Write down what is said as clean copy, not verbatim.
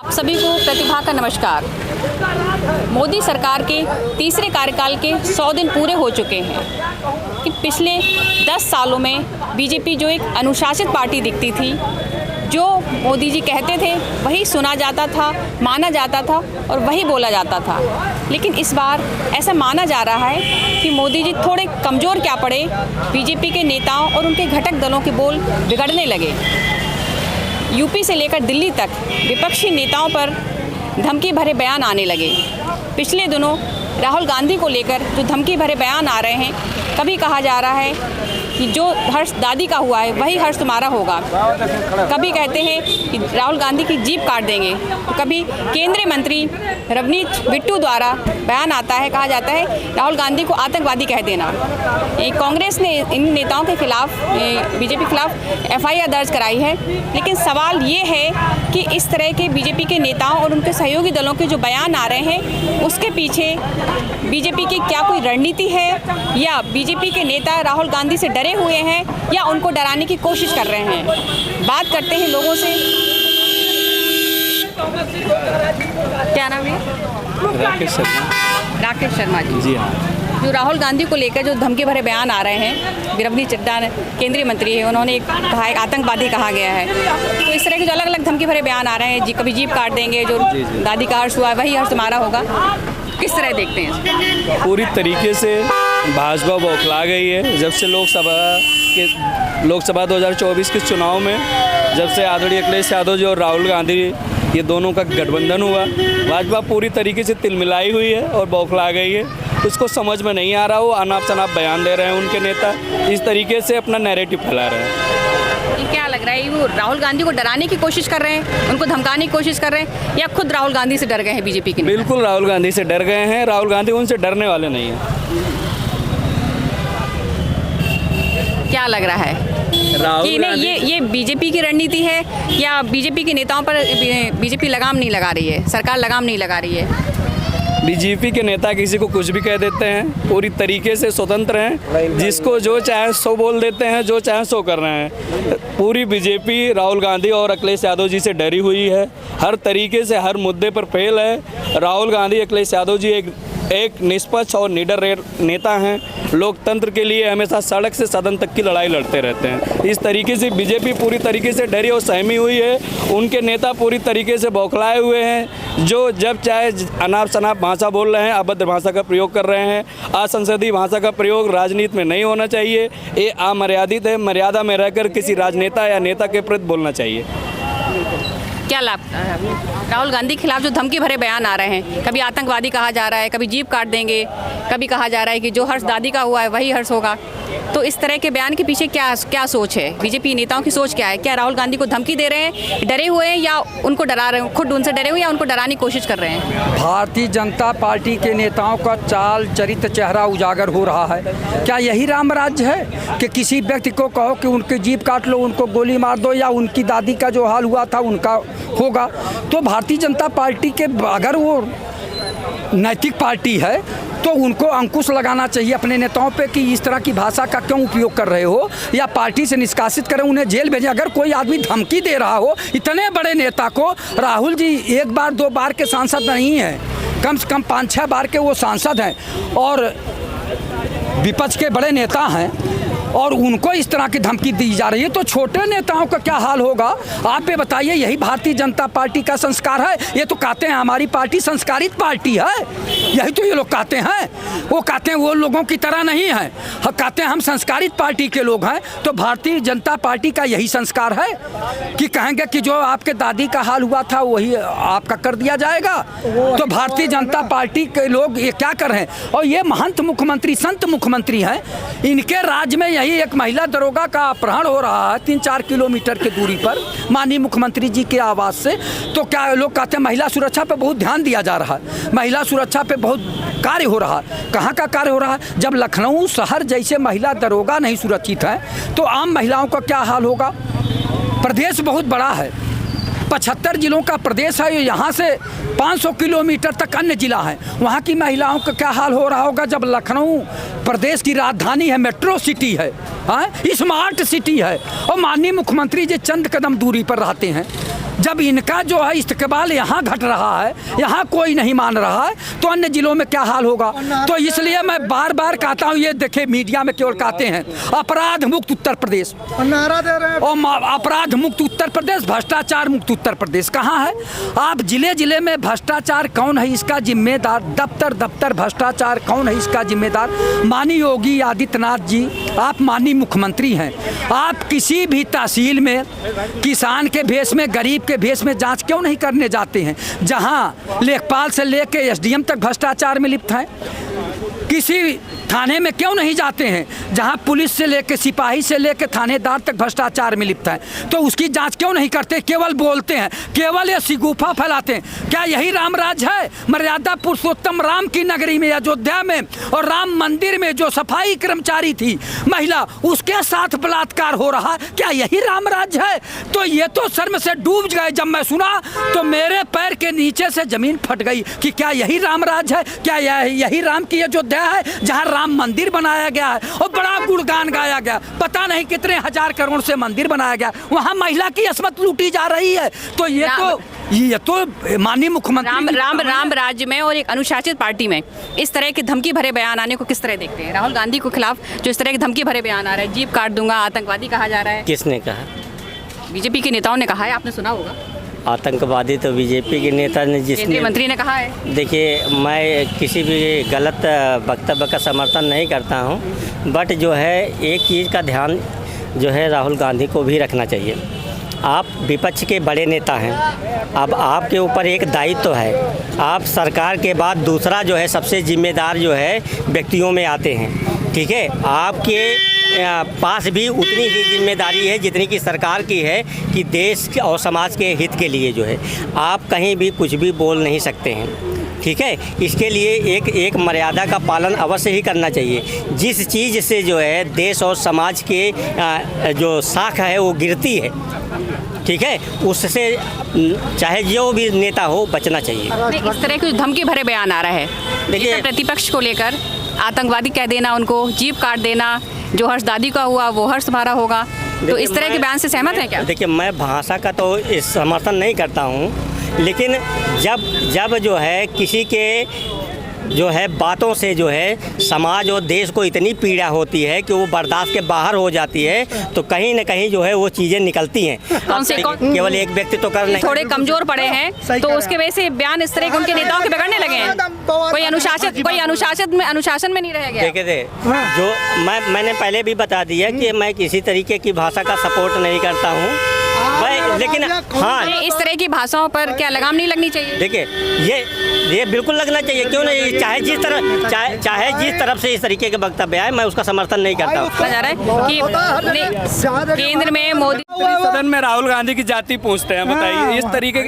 सभी को प्रतिभा का नमस्कार। मोदी सरकार के तीसरे कार्यकाल के 100 दिन पूरे हो चुके हैं कि पिछले 10 सालों में बीजेपी जो एक अनुशासित पार्टी दिखती थी, जो मोदी जी कहते थे वही सुना जाता था, माना जाता था और वही बोला जाता था। लेकिन इस बार ऐसा माना जा रहा है कि मोदी जी थोड़े कमज़ोर क्या पड़े, बीजेपी के नेताओं और उनके घटक दलों के बोल बिगड़ने लगे। यूपी से लेकर दिल्ली तक विपक्षी नेताओं पर धमकी भरे बयान आने लगे। पिछले दिनों राहुल गांधी को लेकर जो धमकी भरे बयान आ रहे हैं, कभी कहा जा रहा है कि जो हर्ष दादी का हुआ है वही हर्ष तुम्हारा होगा, कभी कहते हैं कि राहुल गांधी की जीप काट देंगे, तो कभी केंद्रीय मंत्री रवनीत बिट्टू द्वारा बयान आता है, कहा जाता है राहुल गांधी को आतंकवादी कह देना। कांग्रेस ने इन नेताओं के खिलाफ, बीजेपी के खिलाफ FIR दर्ज कराई है। लेकिन सवाल ये है कि इस तरह के बीजेपी के नेताओं और उनके सहयोगी दलों के जो बयान आ रहे हैं, उसके पीछे बीजेपी की क्या कोई रणनीति है, या बीजेपी के नेता राहुल गांधी से डरे हुए हैं, या उनको डराने की कोशिश कर रहे हैं। बात करते हैं लोगों से। क्या नाम है? राकेश शर्मा जी। जी हाँ। जो राहुल गांधी को लेकर जो धमकी भरे बयान आ रहे हैं, रवनीत चड्डा केंद्रीय मंत्री है, उन्होंने कहा है आतंकवादी कहा गया है। तो इस तरह के जो अलग अलग धमकी भरे बयान आ रहे हैं, कभी जीप काट देंगे, जो दादी का हर्ष हुआ है वही हर्ष तुम्हारा होगा, किस तरह देखते हैं? पूरी तरीके से भाजपा बौखला गई है। जब से लोकसभा 2024 के चुनाव में जब से आदरणीय अखिलेश यादव जी और राहुल गांधी ये दोनों का गठबंधन हुआ, भाजपा पूरी तरीके से तिलमिलाई हुई है और बौखला गई है। उसको समझ में नहीं आ रहा, वो अनाप शनाप बयान दे रहे हैं उनके नेता, इस तरीके से अपना नैरेटिव फैला रहे हैं। ये क्या लग रहा है, वो राहुल गांधी को डराने की कोशिश कर रहे हैं, उनको धमकाने की कोशिश कर रहे हैं, या खुद राहुल गांधी से डर गए हैं बीजेपी के नेता? बिल्कुल राहुल गांधी से डर गए हैं। राहुल गांधी उनसे डरने वाले नहीं हैं। क्या लग रहा है कि नहीं ये बीजेपी की रणनीति है, या बीजेपी के नेताओं पर बीजेपी लगाम नहीं लगा रही है, सरकार लगाम नहीं लगा रही है? बीजेपी के नेता किसी को कुछ भी कह देते हैं, पूरी तरीके से स्वतंत्र हैं, जिसको जो चाहे सो बोल देते हैं, जो चाहे सो कर रहे हैं। पूरी बीजेपी राहुल गांधी और अखिलेश यादव जी से डरी हुई है, हर तरीके से हर मुद्दे पर फेल है। राहुल गांधी, अखिलेश यादव जी एक निष्पक्ष और निडर नेता हैं, लोकतंत्र के लिए हमेशा सड़क से सदन तक की लड़ाई लड़ते रहते हैं। इस तरीके से बीजेपी पूरी तरीके से डरी और सहमी हुई है। उनके नेता पूरी तरीके से बौखलाए हुए हैं, जो जब चाहे अनाप शनाप भाषा बोल रहे हैं, अभद्र भाषा का प्रयोग कर रहे हैं। असंसदीय भाषा का प्रयोग राजनीति में नहीं होना चाहिए, ये अमर्यादित है। मर्यादा में रहकर किसी राजनेता या नेता के प्रति बोलना चाहिए। क्या लाभ राहुल गांधी के खिलाफ जो धमकी भरे बयान आ रहे हैं, कभी आतंकवादी कहा जा रहा है, कभी जीप काट देंगे, कभी कहा जा रहा है कि जो हर्ष दादी का हुआ है वही हर्ष होगा, तो इस तरह के बयान के पीछे क्या सोच है? बीजेपी नेताओं की सोच क्या है? क्या राहुल गांधी को धमकी दे रहे हैं, डरे हुए हैं, या उनको डरा रहे हैं, खुद उनसे डरे हुए, या उनको डराने की कोशिश कर रहे हैं? भारतीय जनता पार्टी के नेताओं का चाल चरित्र चेहरा उजागर हो रहा है। क्या यही राम राज्य है कि किसी व्यक्ति को कहो कि उनकी जीप काट लो, उनको गोली मार दो, या उनकी दादी का जो हाल हुआ था उनका होगा? तो भारतीय जनता पार्टी के अगर वो नैतिक पार्टी है तो उनको अंकुश लगाना चाहिए अपने नेताओं पे कि इस तरह की भाषा का क्यों उपयोग कर रहे हो, या पार्टी से निष्कासित करें, उन्हें जेल भेजें। अगर कोई आदमी धमकी दे रहा हो इतने बड़े नेता को, राहुल जी 1 बार 2 बार के सांसद नहीं हैं, कम से कम 5-6 बार के वो सांसद हैं और विपक्ष के बड़े नेता हैं, और उनको इस तरह की धमकी दी जा रही है, तो छोटे नेताओं का क्या हाल होगा? आप ये बताइए। यही भारतीय जनता पार्टी का संस्कार है? ये तो कहते हैं हमारी पार्टी संस्कारित पार्टी है, यही तो ये लोग कहते हैं। वो कहते हैं वो लोगों की तरह नहीं है, कहते हैं हम संस्कारित पार्टी के लोग हैं। तो भारतीय जनता पार्टी का यही संस्कार है कि कहेंगे कि जो आपके दादी का हाल हुआ था वही आपका कर दिया जाएगा? तो भारतीय जनता पार्टी के लोग ये क्या कर रहे हैं? और ये महंत मुख्यमंत्री, संत मुख्यमंत्री हैं, इनके राज्य में यही एक महिला दरोगा का अपहरण हो रहा है 3-4 किलोमीटर की दूरी पर माननीय मुख्यमंत्री जी के आवास से। तो क्या लोग कहते हैं महिला सुरक्षा पे बहुत ध्यान दिया जा रहा है, महिला सुरक्षा पे बहुत कार्य हो रहा है। कहाँ का कार्य हो रहा है? जब लखनऊ शहर जैसे महिला दरोगा नहीं सुरक्षित है तो आम महिलाओं का क्या हाल होगा? प्रदेश बहुत बड़ा है, 75 जिलों का प्रदेश है, यहाँ से 500 किलोमीटर तक अन्य जिला है। वहाँ की महिलाओं का क्या हाल हो रहा होगा जब लखनऊ प्रदेश की राजधानी है, मेट्रो सिटी है, स्मार्ट सिटी है, और माननीय मुख्यमंत्री जी चंद कदम दूरी पर रहते हैं। जब इनका जो है इस्तेकबाल यहाँ घट रहा है, यहाँ कोई नहीं मान रहा है, तो अन्य जिलों में क्या हाल होगा। तो इसलिए मैं बार बार कहता हूँ, ये देखे मीडिया में केवल कहते हैं अपराध मुक्त उत्तर प्रदेश, नारा दे रहे हैं और अपराध मुक्त उत्तर प्रदेश, भ्रष्टाचार मुक्त उत्तर प्रदेश कहाँ है। आप जिले जिले में भ्रष्टाचार कौन है इसका जिम्मेदार, दफ्तर दफ्तर भ्रष्टाचार कौन है इसका जिम्मेदार। माननीय योगी आदित्यनाथ जी, आप माननीय मुख्यमंत्री हैं, आप किसी भी तहसील में किसान के भेष में, गरीब के भेष में जांच क्यों नहीं करने जाते हैं, जहां लेखपाल से लेकर एसडीएम तक भ्रष्टाचार में लिप्त हैं। किसी थाने में क्यों नहीं जाते हैं, जहां पुलिस से लेकर सिपाही से लेकर थानेदार तक भ्रष्टाचार में लिप्त है, तो उसकी जांच क्यों नहीं करते, केवल बोलते हैं, केवल ये शिगुफा फैलाते हैं। क्या यही राम राज है। मर्यादा पुरुषोत्तम राम की नगरी में अयोध्या में और राम मंदिर में जो सफाई कर्मचारी थी महिला, उसके साथ बलात्कार हो रहा, क्या यही राम राज है। तो ये तो शर्म से डूब गए। जब मैं सुना तो मेरे पैर के नीचे से जमीन फट गई कि क्या यही राम राज है, क्या यही राम की अयोध्या है जहां राम मंदिर बनाया गया है और बड़ा गुणगान गाया गया, पता नहीं कितने हजार करोड़ से मंदिर बनाया गया, वहां महिला की अस्मत लूटी जा रही है। तो ये तो माननीय मुख्यमंत्री राम राज्य में और एक अनुशासित पार्टी में इस तरह के धमकी भरे बयान आने को किस तरह देखते हैं। राहुल गांधी के खिलाफ जो इस तरह के धमकी भरे बयान आ रहे हैं, जीप काट दूंगा, आतंकवादी कहा जा रहा है। किसने कहा? बीजेपी के नेताओं ने कहा है, आपने सुना होगा। आतंकवादी तो बीजेपी के नेता ने, केंद्रीय मंत्री ने कहा है। देखिए, मैं किसी भी गलत वक्तव्य का समर्थन नहीं करता हूं, बट जो है एक चीज़ का ध्यान जो है राहुल गांधी को भी रखना चाहिए। आप विपक्ष के बड़े नेता हैं, अब आपके ऊपर एक दायित्व है। आप सरकार के बाद दूसरा जो है सबसे जिम्मेदार जो है व्यक्तियों में आते हैं, ठीक है। आपके पास भी उतनी ही जिम्मेदारी है जितनी कि सरकार की है कि देश और समाज के हित के लिए जो है आप कहीं भी कुछ भी बोल नहीं सकते हैं, ठीक है। इसके लिए एक मर्यादा का पालन अवश्य ही करना चाहिए। जिस चीज़ से जो है देश और समाज के जो साख है वो गिरती है, ठीक है, उससे चाहे जो भी नेता हो बचना चाहिए। इस तरह के धमकी भरे बयान आ रहा है, देखिए प्रतिपक्ष को लेकर आतंकवादी कह देना, उनको जीप काट देना, जो हर्ष दादी का हुआ वो हर्ष तुम्हारा होगा, तो इस तरह के बयान से सहमत हैं क्या? देखिए, मैं भाषा का तो इस समर्थन नहीं करता हूँ, लेकिन जब जो है किसी के जो है बातों से जो है समाज और देश को इतनी पीड़ा होती है कि वो बर्दाश्त के बाहर हो जाती है, तो कहीं न कहीं जो है वो चीज़ें निकलती हैं। केवल एक व्यक्ति तो कर नहीं, थोड़े कमजोर पड़े हैं, तो उसके वजह से बयान इस तरह के उनके नेताओं के बिगड़ने लगे हैं। कोई अनुशासन में नहीं रह गया। देखिए, जो मैंने पहले भी बता दिया कि मैं किसी तरीके की भाषा का सपोर्ट नहीं करता हूँ, लेकिन हाँ, इस तरह की भाषाओं पर क्या लगाम नहीं लगनी चाहिए? देखिए, ये बिल्कुल लगना चाहिए, क्यों नहीं। चाहे जिस तरफ से इस तरीके के वक्तव्य आए, मैं उसका समर्थन नहीं करता हूँ। जा रहा है कि केंद्र में मोदी सदन में राहुल गांधी की जाति पूछते हैं, बताइए इस तरीके के